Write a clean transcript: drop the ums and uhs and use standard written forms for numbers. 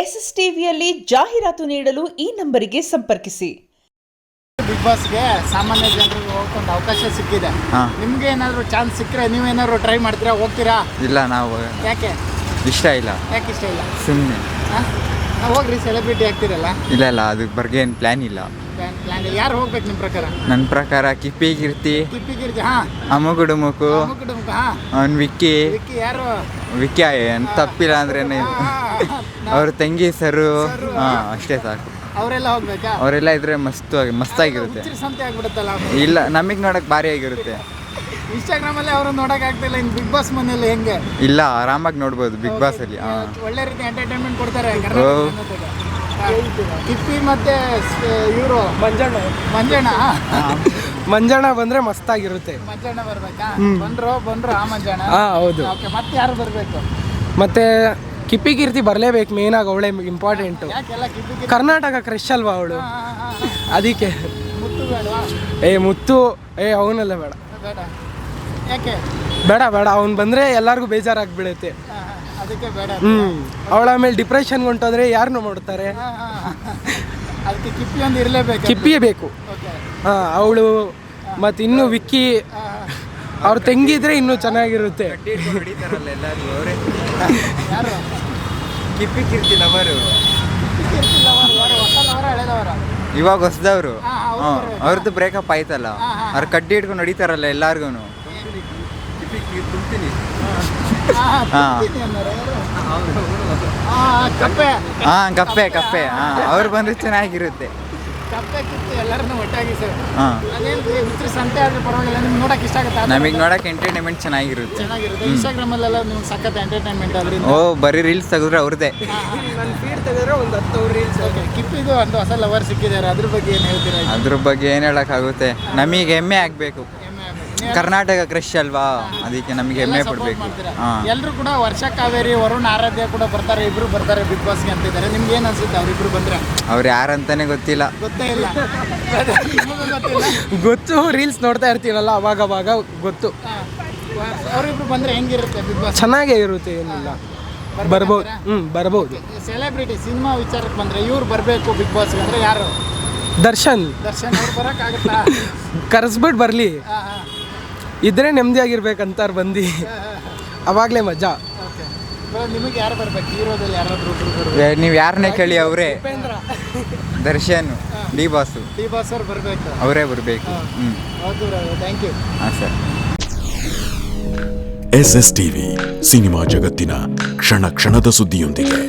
S S ಟಿವಿಯಲ್ಲಿ ಜಾಹೀರಾತು ನೀಡಲು ಈ ನಂಬರಿಗೆ ಸಂಪರ್ಕಿಸಿ. ಬಿಗ್ ಬಾಸ್ಗೆ ಸಾಮಾನ್ಯ ಜನರಿಗೆ ಹೋಗ್ಕೊಂಡು ಅವಕಾಶ ಸಿಕ್ಕಿದೆ. ನಿಮ್ಗೆ ಏನಾದ್ರು ಚಾನ್ಸ್ ಸಿಕ್ಕರೆ ನೀವೇನಾದ್ರು ಟ್ರೈ ಮಾಡ್ತೀರಾ, ಹೋಗ್ತೀರಾ? ಇಲ್ಲ, ನಾವು ಯಾಕೆ ಇಷ್ಟ ಇಲ್ಲ. ಯಾಕೆ ಇಷ್ಟ ಇಲ್ಲ? ಸುಮ್ಮನೆ ಹೋಗ್ರಿ, ಸೆಲೆಬ್ರಿಟಿ ಆಗ್ತಿರಲ್ಲ. ಇಲ್ಲ ಅದ್ರ ಬಗ್ಗೆ ಏನು ಪ್ಲ್ಯಾನ್ ಇಲ್ಲ. ಪ್ಲಾನ್ ಯಾರು ಹೋಗ್ಬೇಕು ನಿಮ್ಮ ಪ್ರಕಾರ? ನನ್ನ ಪ್ರಕಾರ ಕಿಪ್ಪಿ ಕೀರ್ತಿ, ಅಮ್ಮಗುಡುಮುಕು, ಅವ್ನು ವಿಕ್ಕಿ ಯಾರು? ವಿಕ್ಕಿ ಏನು ತಪ್ಪಿಲ್ಲ ಅಂದ್ರೆ ಅವ್ರ ತಂಗಿ ಸರು, ಅಷ್ಟೇ ಸಾಕು. ಅವರೆಲ್ಲ ಹೋಗ್ಬೇಕಾ? ಅವರೆಲ್ಲ ಇದ್ರೆ ಮಸ್ತಾಗಿರುತ್ತೆ. ಸಂತೆ ಆಗ್ಬಿಡುತ್ತಲ್ಲ. ಇಲ್ಲ, ನಮಗೆ ನೋಡಕ್ ಭಾರಿ ಆಗಿರುತ್ತೆ. ಇನ್ಸ್ಟಾಗ್ರಾಮ್ ಅಲ್ಲಿ ಅವರು ನೋಡಕ್ ಆಗ್ತಿಲ್ಲ. ಇನ್ನು ಬಿಗ್ ಬಾಸ್ ಮನೆಯಲ್ಲಿ ಹೆಂಗೆ? ಇಲ್ಲ, ಆರಾಮಾಗಿ ನೋಡ್ಬೋದು ಬಿಗ್ ಬಾಸ್ ಅಲ್ಲಿ. ಒಳ್ಳೆ ರೀತಿ ಎಂಟರ್ಟೈನ್ಮೆಂಟ್ ಕೊಡ್ತಾರೆ. ಕಿಪ್ಪಿ ಮತ್ತೆ ಇವರು ಮಂಜಣ್ಣ ಬಂದ್ರೆ ಮಸ್ತಾಗಿರುತ್ತೆ. ಮಂಜಣ್ಣ ಬರ್ಬೇಕಾ? ಬಂದ್ರು ಆ ಮಂಜಣ್ಣ. ಹೌದು. ಮತ್ತೆ ಯಾರು ಬರ್ಬೇಕು? ಮತ್ತೆ ಕಿಪ್ಪಿ ಕೀರ್ತಿ ಬರಲೇಬೇಕು. ಮೇನಾಗಿ ಅವಳೆ ಇಂಪಾರ್ಟೆಂಟು. ಕರ್ನಾಟಕ ಕ್ರಶ್ ಅಲ್ವಾ ಅವಳು, ಅದಕ್ಕೆ. ಮುತ್ತು ಬೇಡವಾ? ಮುತ್ತು ಅವನೆಲ್ಲ ಬೇಡ. ಯಾಕೆ ಬೇಡ? ಅವನು ಬಂದರೆ ಎಲ್ಲರಿಗೂ ಬೇಜಾರಾಗ್ಬಿಡುತ್ತೆ. ಅದಕ್ಕೆ ಬೇಡ. ಅವಳ ಆಮೇಲೆ ಡಿಪ್ರೆಷನ್ಗೆ ಹೊಂಟೋದ್ರೆ ಯಾರನ್ನು ಮಾಡ್ತಾರೆ? ಅದಕ್ಕೆ ಕಿಪ್ಪಿ ಒಂದು ಇರಲೇಬೇಕು. ಕಿಪ್ಪಿಯೇ ಬೇಕು. ಅವಳು ಮತ್ತು ಇನ್ನೂ ವಿಕ್ಕಿ ಅವ್ರು ತೆಂಗಿದ್ರೆ ಇನ್ನೂ ಚೆನ್ನಾಗಿರುತ್ತೆ. ಯಾರು? ಕಿಪ್ಪಿ ಕೀರ್ತಿ ಲವರು. ಇವಾಗ ಹೊಸದವರು. ಅವ್ರದ್ದು ಬ್ರೇಕಪ್ ಆಯ್ತಲ್ಲ, ಅವ್ರು ಕಡ್ಡಿ ಹಿಡ್ಕೊಂಡು ಹೊಡಿತಾರಲ್ಲ ಎಲ್ಲಾರ್ಗು. ಕಪ್ಪೆ ಅವ್ರು ಬಂದ್ರೆ ಚೆನ್ನಾಗಿರುತ್ತೆ. ನಮಗೆ ನೋಡಕ್ ಎಂಟರ್ಟೈನ್ಮೆಂಟ್ ಚೆನ್ನಾಗಿರುತ್ತೆ. ಇನ್ಸ್ಟಾಗ್ರಾಮ್ ಅಲ್ಲೆಲ್ಲ ನೀವು ಸಖತ್ ಎಂಟರ್ಟೈನ್ಮೆಂಟ್ ಆದ್ರೆ. ಬರೀ ರೀಲ್ಸ್ ತೆಗೆದ್ರೆ ಅವ್ರದ್ದೇ. ನನ್ನ ಫೀಡ್ ತೆಗೆದ್ರೆ ಒಂದು 10 ರೀಲ್ಸ್. ಕಿಪ್ಪಿದು ಒಂದು ಹೊಸ ಲವರ್ ಸಿಕ್ಕಿದ್ದಾರೆ, ಅದ್ರ ಬಗ್ಗೆ ಏನು ಹೇಳ್ತೀರಾ? ಅದ್ರ ಬಗ್ಗೆ ಏನು ಹೇಳೋಕ್ಕಾಗುತ್ತೆ? ನಮಗೆ ಹೆಮ್ಮೆ ಆಗಬೇಕು. ಕರ್ನಾಟಕ ಕ್ರಶ್ ಅಲ್ವಾ, ಅದಕ್ಕೆ ನಮಗೆ ಹೆಮ್ಮೆ ಪಡಬೇಕು. ಎಲ್ಲರೂ ಕೂಡ ವರ್ಷ ಕಾವೇರಿ, ವರುಣ್, ಆರಾಧ್ಯ ಕೂಡ ಬರ್ತಾರೆ. ಇಬ್ರು ಬರ್ತಾರೆ ಬಿಗ್ ಬಾಸ್ಗೆ ಅಂತಿದ್ದಾರೆ. ನಿಮ್ಗೆ ಏನು ಅನ್ಸುತ್ತೆ ಅವರಿಬ್ರು ಬಂದ್ರೆ? ಅವ್ರು ಯಾರಂತಾನೆ ಗೊತ್ತಿಲ್ಲ. ಗೊತ್ತೇ ಇಲ್ಲ. ಗೊತ್ತು, ರೀಲ್ಸ್ ನೋಡ್ತಾ ಇರ್ತೀನಲ್ಲ ಅವಾಗ ಗೊತ್ತು. ಅವರಿಬ್ರು ಬಂದ್ರೆ ಹೆಂಗಿರುತ್ತೆ ಬಿಗ್ ಬಾಸ್? ಚೆನ್ನಾಗೇ ಇರುತ್ತೆ, ಏನಿಲ್ಲ, ಬರ್ಬೋದು. ಬರ್ಬೋದು. ಸೆಲೆಬ್ರಿಟಿ ಸಿನಿಮಾ ವಿಚಾರಕ್ಕೆ ಬಂದ್ರೆ ಇವ್ರು ಬರಬೇಕು ಬಿಗ್ ಬಾಸ್ಗೆ ಅಂದ್ರೆ ಯಾರು? ದರ್ಶನ್ ಅವ್ರು ಬರೋಕ್ಕಾಗುತ್ತಾ? ಕರೆಸ್ಬಿಟ್ಟು ಬರಲಿ, ಇದ್ರೆ ನೆಮ್ಮದಿಯಾಗಿರ್ಬೇಕಂತಾರ ಬಂದು, ಅವಾಗಲೇ ಮಜಾ. ನಿಮಗೆ ಯಾರು ಬರ್ಬೇಕು? ಹೀರೋದಲ್ಲಿ ಯಾರಾದ್ರೂ? ನೀವು ಯಾರನ್ನೇ ಕೇಳಿ ಅವರೇ. ದರ್ಶನ್, ಡಿ ಬಾಸ್ ಅವ್ರು ಬರಬೇಕು. ಅವರೇ ಬರಬೇಕು. Thank you. ಹಾಂ ಸರ್. ಎಸ್ಎಸ್ ಟಿವಿ, ಸಿನಿಮಾ ಜಗತ್ತಿನ ಕ್ಷಣ ಕ್ಷಣದ ಸುದ್ದಿಯೊಂದಿಗೆ.